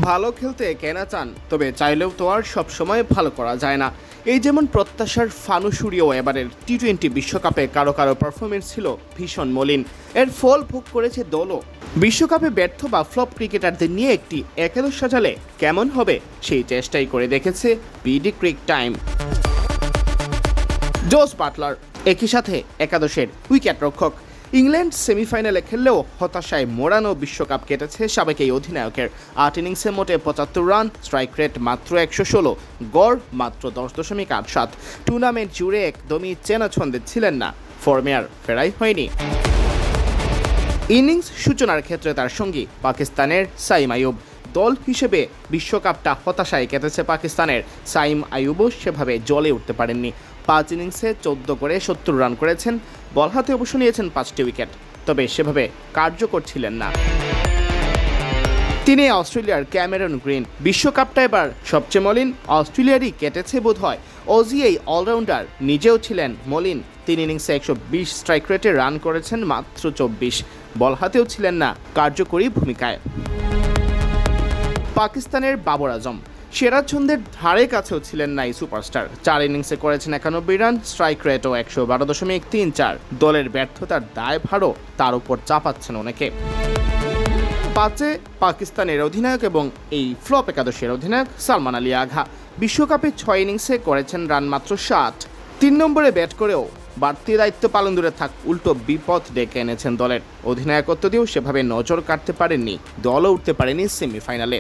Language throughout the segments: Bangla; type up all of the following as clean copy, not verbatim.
ভালো খেলতে কেনা চান, তবে চাইলেও তো আর সবসময় ভালো করা যায় না। এই যেমন প্রত্যাশার ফানুসুরিও এবারের টি-20 বিশ্বকাপে কারো কারো পারফরমেন্স ছিল ভীষণ মলিন। এর ফল ভোগ করেছে দলও। বিশ্বকাপে ব্যর্থ বা ফ্লপ ক্রিকেটারদের নিয়ে একটি একাদশ সাজালে কেমন হবে সেই চেষ্টাই করে দেখেছে বিডি ক্রিক টাইম। জোস বাটলার একই সাথে একাদশের উইকেট রক্ষক। ইংল্যান্ড সেমিফাইনালে খেললেও হতাশায় মোড়ানো বিশ্বকাপ কেটেছে সাবেক এই অধিনায়কের। 8 ইনিংসে মোটে 75 রান, স্ট্রাইক রেট মাত্র 116, গড় মাত্র 10.87। টুর্নামেন্ট জুড়ে একদমই চেনা ছন্দে ছিলেন না, ফর্মে আর ফেরাই হয়নি। ইনিংস সূচনার ক্ষেত্রে তার সঙ্গী পাকিস্তানের সাইম আইয়ুব। দল হিসেবে বিশ্বকাপটা হতাশায় কেটেছে পাকিস্তানের। সাইম আইয়ুবও সেভাবে জ্বলে উঠতে পারেননি। 5 ইনিংসে 14 করে 70 রান করেছেন, বল হাতে অবশ্য নিয়েছেন 5টি উইকেট, তবে সেভাবে কার্যকর ছিলেন না। তিনি অস্ট্রেলিয়ার ক্যামেরন গ্রিন। বিশ্বকাপটা এবার সবচেয়ে মলিন অস্ট্রেলিয়ারই কেটেছে বোধহয়। অজি এই অলরাউন্ডার নিজেও ছিলেন মলিন। 3 ইনিংসে 120 স্ট্রাইক রেটে রান করেছেন মাত্র 24, বল হাতেও ছিলেন না কার্যকরী ভূমিকায়। পাকিস্তানের বাবর আজম সেরা ছন্দের ধারে কাছেও ছিলেন না এই সুপারস্টার। 4 ইনিংসে করেছেন 91 রান, স্ট্রাইক রেটও 112.34। দলের ব্যর্থতার দায়ভারও তার উপর চাপাচ্ছেন অনেকে। 5-এ পাকিস্তানের অধিনায়ক এবং এই ফ্লপ একাদশের অধিনায়ক সালমান আলী আঘা। বিশ্বকাপে 6 ইনিংসে করেছেন রান মাত্র 60। 3 নম্বরে ব্যাট করেও বাড়তি দায়িত্ব পালন দূরে থাক, উল্টো বিপদ ডেকে এনেছেন দলের। অধিনায়কত্ব দিয়েও সেভাবে নজর কাটতে পারেননি, দলও উঠতে পারেনি সেমিফাইনালে।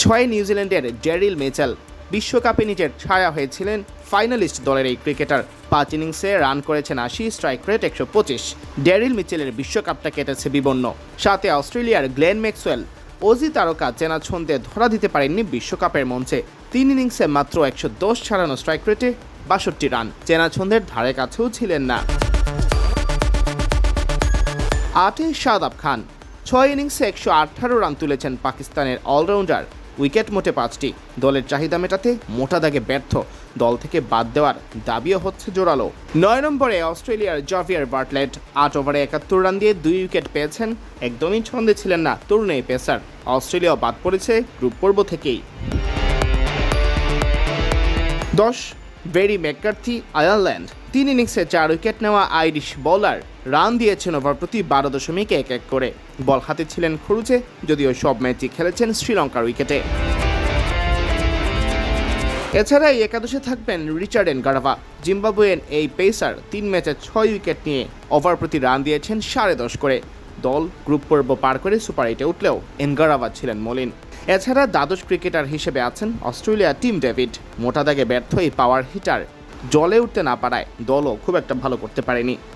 6 নিউজিল্যান্ডের ড্যারিল মিচেল। বিশ্বকাপে নিজের ছায়া হয়েছিলেন ফাইনালিস্ট দলের এই ক্রিকেটার। 5 ইনিংসে রান করেছেন 80, স্ট্রাইক রেট 125। ড্যারিল মিচেলের বিশ্বকাপটা কেটেছে বিবন্ন। 7-এ অস্ট্রেলিয়ার গ্লেন ম্যাক্সওয়েল। অজি তারকা চেনা ছন্দে ধরা দিতে পারেননি বিশ্বকাপের মঞ্চে। 3 ইনিংসে মাত্র 110 ছাড়ানো স্ট্রাইক রেটে 62 রান, চেনা ছন্দের ধারে কাছেও ছিলেন না। 8-এ শাদাব খান। 6 ইনিংসে 118 রান তুলেছেন পাকিস্তানের অলরাউন্ডার। উইকেট মোটে 5টি। দলের চাহিদা মেটাতে মোটা দাগে ব্যর্থ, দল থেকে বাদ দেওয়ার দাবিও হচ্ছে জোরালো। 9 নম্বরে অস্ট্রেলিয়ার জাভিয়ার বার্টলেট। 8 ওভারে 71 রান দিয়ে 2 উইকেট পেয়েছেন। একদমই ছন্দে ছিলেন না তরুণ এই পেসার। অস্ট্রেলিয়া বাদ পড়েছে গ্রুপ পর্ব থেকেই। 10 বেরি ম্যাককার্থি, আয়ারল্যান্ড। 3 ইনিংসে 4 উইকেট নেওয়া আইরিশ বোলার। রান দিয়েছেন ওভার প্রতি 12.11 করে। বল হাতে ছিলেন খরুচে, যদিও সব ম্যাচই খেলেছেন শ্রীলঙ্কার উইকেটে। এছাড়া এই একাদশে থাকবেন রিচার্ড এনগারাভা। জিম্বাবুয়েন এই পেসার 3 ম্যাচে 6 উইকেট নিয়ে ওভার প্রতি রান দিয়েছেন 10.5 করে। দল গ্রুপ পর্ব পার করে সুপার 8-এ উঠলেও এনগারাভা ছিলেন মলিন। এছাড়া দ্বাদশ ক্রিকেটার হিসেবে আছেন অস্ট্রেলিয়া টিম ডেভিড। মোটা দাগে ব্যর্থ এই পাওয়ার হিটার জ্বলে উঠতে না পারায় দলও খুব একটা ভালো করতে পারেনি।